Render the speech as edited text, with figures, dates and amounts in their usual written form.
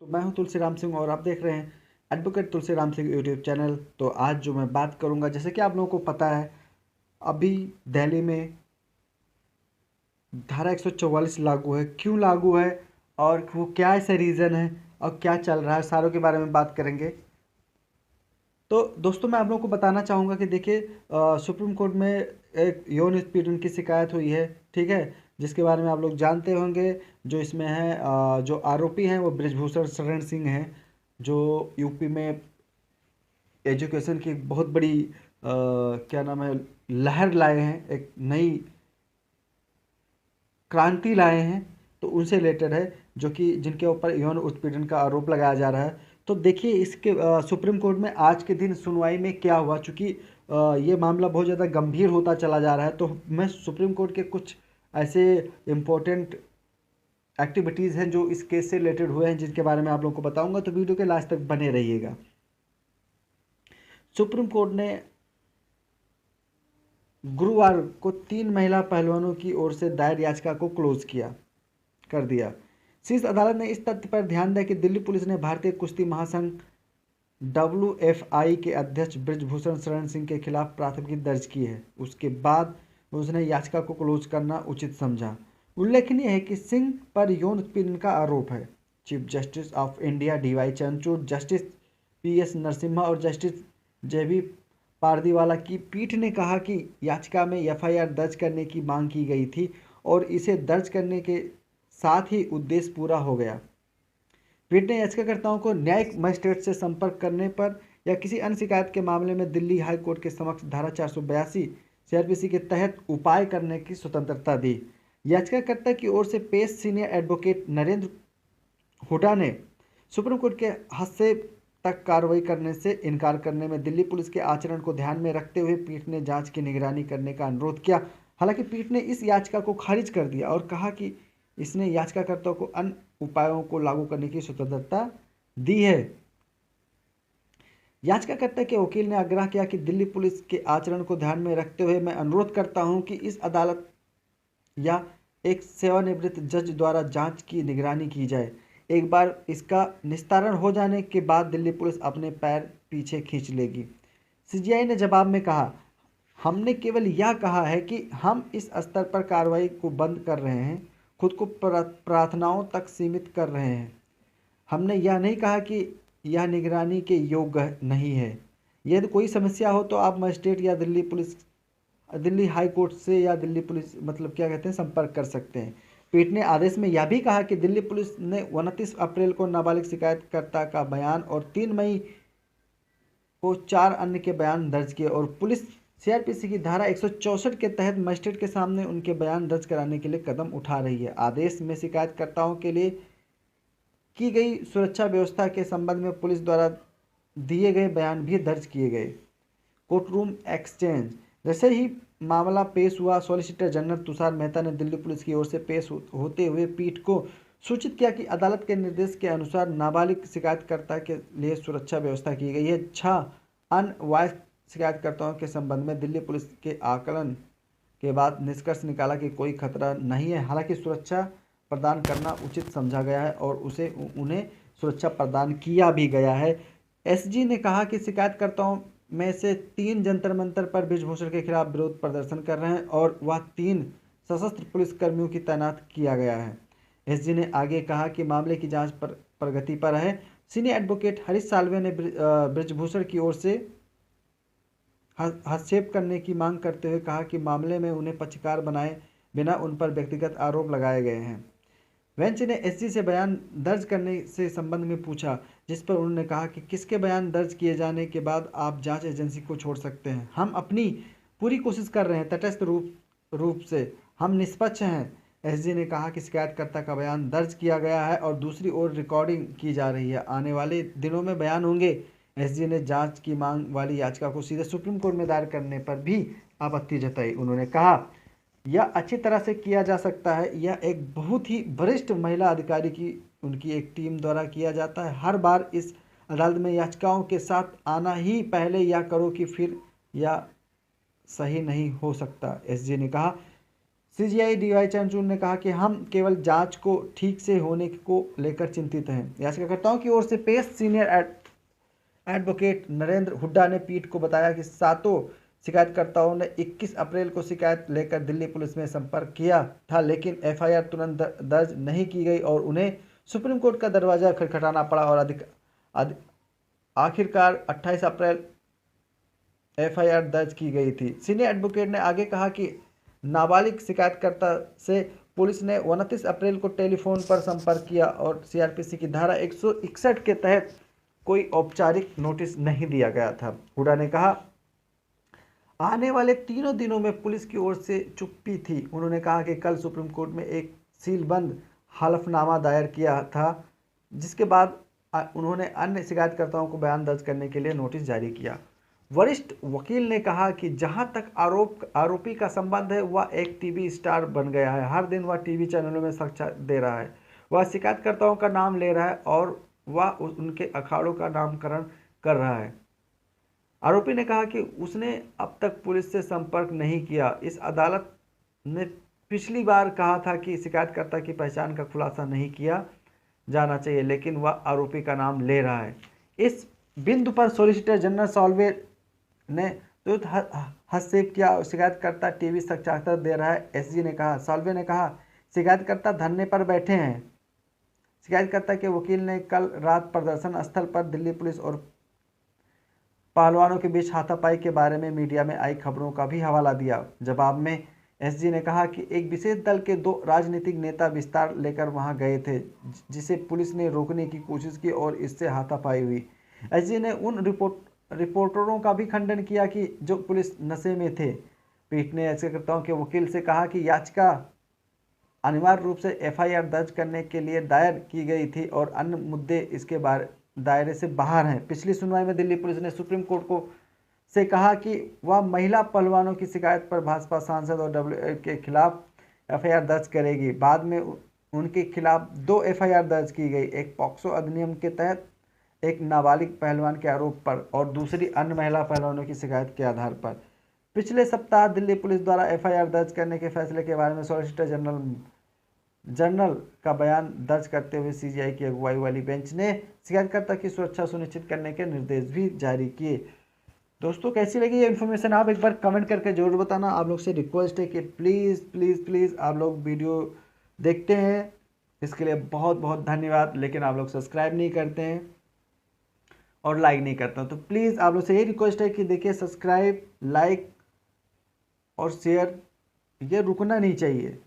तो मैं हूं तुलसीराम सिंह और आप देख रहे हैं advocate Tulsiram Singh YouTube channel. तो आज जो मैं बात करूंगा, जैसे कि आप लोगों को पता है, अभी दिल्ली में धारा 144 लागू है। क्यों लागू है और वो क्या ऐसा रीज़न है और क्या चल रहा है, सारों के बारे में बात करेंगे। तो दोस्तों, मैं आप लोगों को बताना चाहूँगा कि देखिए, सुप्रीम कोर्ट में एक यौन उत्पीड़न की शिकायत हुई है, ठीक है, जिसके बारे में आप लोग जानते होंगे। जो इसमें है, जो आरोपी हैं वो बृजभूषण शरण सिंह हैं, जो यूपी में एजुकेशन की एक बहुत बड़ी क्या नाम है, लहर लाए हैं, एक नई क्रांति लाए हैं। तो उनसे रिलेटेड है, जो कि जिनके ऊपर यौन उत्पीड़न का आरोप लगाया जा रहा है। तो देखिए, इसके सुप्रीम कोर्ट में आज के दिन सुनवाई में क्या हुआ, चूँकि ये मामला बहुत ज़्यादा गंभीर होता चला जा रहा है। तो मैं सुप्रीम कोर्ट के कुछ ऐसे इम्पोर्टेंट एक्टिविटीज़ हैं जो इस केस से रिलेटेड हुए हैं, जिनके बारे में आप लोगों को बताऊंगा। तो वीडियो के लास्ट तक बने रहिएगा। सुप्रीम कोर्ट ने गुरुवार को 3 महिला पहलवानों की ओर से दायर याचिका को क्लोज कर दिया। शीर्ष अदालत ने इस तथ्य पर ध्यान दिया कि दिल्ली पुलिस ने भारतीय कुश्ती महासंघ WFI के अध्यक्ष बृजभूषण शरण सिंह के खिलाफ प्राथमिकी दर्ज की है। उसके बाद उसने याचिका को क्लोज करना उचित समझा। उल्लेखनीय है कि सिंह पर यौन उत्पीड़न का आरोप है। Chief justice of India DY Chandrachud, justice PS Narasimha और जस्टिस JB पारदीवाला की पीठ ने कहा कि याचिका में FIR दर्ज करने की मांग की गई थी और इसे दर्ज करने के साथ ही उद्देश्य पूरा हो गया। पीठ ने याचिकाकर्ताओं को न्यायिक मजिस्ट्रेट से संपर्क करने पर या किसी अन्य शिकायत के मामले में दिल्ली हाई कोर्ट के समक्ष धारा 482 CRPC के तहत उपाय करने की स्वतंत्रता दी। याचिकाकर्ता की ओर से पेश सीनियर एडवोकेट नरेंद्र हुड्डा ने सुप्रीम कोर्ट के हस्तक्षेप तक कार्रवाई करने से इनकार करने में दिल्ली पुलिस के आचरण को ध्यान में रखते हुए पीठ ने जांच की निगरानी करने का अनुरोध किया। हालांकि पीठ ने इस याचिका को खारिज कर दिया और कहा कि इसने याचिकाकर्ताओं को अन्य उपायों को लागू करने की स्वतंत्रता दी है। याचिकाकर्ता के वकील ने आग्रह किया कि दिल्ली पुलिस के आचरण को ध्यान में रखते हुए मैं अनुरोध करता हूं कि इस अदालत या एक सेवानिवृत्त जज द्वारा जांच की निगरानी की जाए। एक बार इसका निस्तारण हो जाने के बाद दिल्ली पुलिस अपने पैर पीछे खींच लेगी। CGI ने जवाब में कहा, हमने केवल यह कहा है कि हम इस स्तर पर कार्रवाई को बंद कर रहे हैं, खुद को प्रार्थनाओं तक सीमित कर रहे हैं। हमने यह नहीं कहा कि यह निगरानी के योग्य नहीं है। यदि कोई समस्या हो तो आप मजिस्ट्रेट या दिल्ली हाई कोर्ट से या दिल्ली पुलिस क्या कहते हैं, संपर्क कर सकते हैं। पीठ ने आदेश में यह भी कहा कि दिल्ली पुलिस ने 29 अप्रैल को नाबालिग शिकायतकर्ता का बयान और 3 मई को 4 अन्य के बयान दर्ज किए और पुलिस CRPC की धारा 164 के तहत मजिस्ट्रेट के सामने उनके बयान दर्ज कराने के लिए कदम उठा रही है। आदेश में शिकायतकर्ताओं के लिए की गई सुरक्षा व्यवस्था के संबंध में पुलिस द्वारा दिए गए बयान भी दर्ज किए गए। कोर्ट रूम एक्सचेंज, जैसे ही मामला पेश हुआ, सॉलिसिटर जनरल तुषार मेहता ने दिल्ली पुलिस की ओर से पेश होते हुए पीठ को सूचित किया कि अदालत के निर्देश के अनुसार नाबालिग शिकायतकर्ता के लिए सुरक्षा व्यवस्था की गई है। 6 अन्य वयस्क शिकायतकर्ताओं के संबंध में दिल्ली पुलिस के आकलन के बाद निष्कर्ष निकाला कि कोई खतरा नहीं है। हालांकि सुरक्षा प्रदान करना उचित समझा गया है और उन्हें सुरक्षा प्रदान किया भी गया है। SG ने कहा कि शिकायतकर्ताओं में से 3 जंतर मंतर पर बृजभूषण के खिलाफ विरोध प्रदर्शन कर रहे हैं और वह 3 सशस्त्र पुलिसकर्मियों की तैनात किया गया है। SG ने आगे कहा कि मामले की जांच प्रगति पर है। सीनियर एडवोकेट हरीश साल्वे ने बृजभूषण की ओर से हस्तक्षेप करने की मांग करते हुए कहा कि मामले में उन्हें पक्षकार बनाए बिना उन पर व्यक्तिगत आरोप लगाए गए हैं। बेंच ने SG से बयान दर्ज करने से संबंध में पूछा, जिस पर उन्होंने कहा कि किसके बयान दर्ज किए जाने के बाद आप जांच एजेंसी को छोड़ सकते हैं। हम अपनी पूरी कोशिश कर रहे हैं, तटस्थ रूप से हम निष्पक्ष हैं। SG ने कहा कि शिकायतकर्ता का बयान दर्ज किया गया है और दूसरी ओर रिकॉर्डिंग की जा रही है। आने वाले दिनों में बयान होंगे। SG ने जांच की मांग वाली याचिका को सीधे सुप्रीम कोर्ट में दायर करने पर भी आपत्ति जताई। उन्होंने कहा, यह अच्छी तरह से किया जा सकता है। यह एक बहुत ही वरिष्ठ महिला अधिकारी की उनकी एक टीम द्वारा किया जाता है। हर बार इस अदालत में याचिकाओं के साथ आना ही पहले यह करो कि फिर यह सही नहीं हो सकता। SG ने कहा, सीजीआई डीवाई चंद्रचूड़ ने कहा कि हम केवल जांच को ठीक से होने को लेकर चिंतित हैं। याचिकाकर्ताओं की ओर से पेश सीनियर एडवोकेट नरेंद्र हुड्डा ने पीठ को बताया कि सातों शिकायतकर्ताओं ने 21 अप्रैल को शिकायत लेकर दिल्ली पुलिस में संपर्क किया था, लेकिन एफआईआर तुरंत दर्ज नहीं की गई और उन्हें सुप्रीम कोर्ट का दरवाजा खटखटाना पड़ा और आखिरकार 28 अप्रैल एफआईआर दर्ज की गई थी। सीनियर एडवोकेट ने आगे कहा कि नाबालिग शिकायतकर्ता से पुलिस ने 29 अप्रैल को टेलीफोन पर संपर्क किया और सीआरपीसी की धारा 161 के तहत कोई औपचारिक नोटिस नहीं दिया गया था। हुड्डा ने कहा आने वाले 3 दिनों में पुलिस की ओर से चुप्पी थी। उन्होंने कहा कि कल सुप्रीम कोर्ट में एक सीलबंद हलफनामा दायर किया था, जिसके बाद उन्होंने अन्य शिकायतकर्ताओं को बयान दर्ज करने के लिए नोटिस जारी किया। वरिष्ठ वकील ने कहा कि जहां तक आरोपी का संबंध है, वह एक टीवी स्टार बन गया है। हर दिन वह टीवी चैनलों में साक्षात दे रहा है, वह शिकायतकर्ताओं का नाम ले रहा है और वह उनके अखाड़ों का नामकरण कर रहा है। आरोपी ने कहा कि उसने अब तक पुलिस से संपर्क नहीं किया। इस अदालत ने पिछली बार कहा था कि शिकायतकर्ता की पहचान का खुलासा नहीं किया जाना चाहिए, लेकिन वह आरोपी का नाम ले रहा है। इस बिंदु पर सॉलिसिटर जनरल सॉल्वे ने तुरंत हस्तक्षेप किया। शिकायतकर्ता टीवी साक्षात्कार दे रहा है, एसजी ने कहा। सॉल्वे ने कहा शिकायतकर्ता धरने पर बैठे हैं। शिकायतकर्ता के वकील ने कल रात प्रदर्शन स्थल पर दिल्ली पुलिस और पहलवानों के बीच हाथापाई के बारे में मीडिया में आई खबरों का भी हवाला दिया। जवाब में एसजी ने कहा कि एक विशेष दल के 2 राजनीतिक नेता विस्तार लेकर वहां गए थे, जिसे पुलिस ने रोकने की कोशिश की और इससे हाथापाई हुई। एसजी ने उन रिपोर्टरों का भी खंडन किया कि जो पुलिस नशे में थे। पीठ ने याचिकाकर्ताओं के वकील से कहा कि याचिका अनिवार्य रूप से एफआईआर दर्ज करने के लिए दायर की गई थी और अन्य मुद्दे इसके दायरे से बाहर हैं। पिछली सुनवाई में दिल्ली पुलिस ने सुप्रीम कोर्ट को से कहा कि वह महिला पहलवानों की शिकायत पर भाजपा सांसद और डब्ल्यूए के खिलाफ एफआईआर दर्ज करेगी। बाद में उनके खिलाफ 2 एफआईआर दर्ज की गई, एक पॉक्सो अधिनियम के तहत एक नाबालिग पहलवान के आरोप पर और दूसरी अन्य महिला पहलवानों की शिकायत के आधार पर। पिछले सप्ताह दिल्ली पुलिस द्वारा एफआईआर दर्ज करने के फैसले के बारे में सॉलिसिटर जनरल का बयान दर्ज करते हुए सीजीआई की अगुवाई वाली बेंच ने शिकायतकर्ता की सुरक्षा सुनिश्चित करने के निर्देश भी जारी किए। दोस्तों, कैसी लगी ये इन्फॉर्मेशन आप एक बार कमेंट करके जरूर बताना। आप लोग से रिक्वेस्ट है कि प्लीज़ प्लीज़ प्लीज़ आप लोग वीडियो देखते हैं, इसके लिए बहुत बहुत धन्यवाद, लेकिन आप लोग सब्सक्राइब नहीं करते हैं और लाइक नहीं करते हैं। तो प्लीज़ आप लोग से यही रिक्वेस्ट है कि देखिए, सब्सक्राइब, लाइक और शेयर ये रुकना नहीं चाहिए।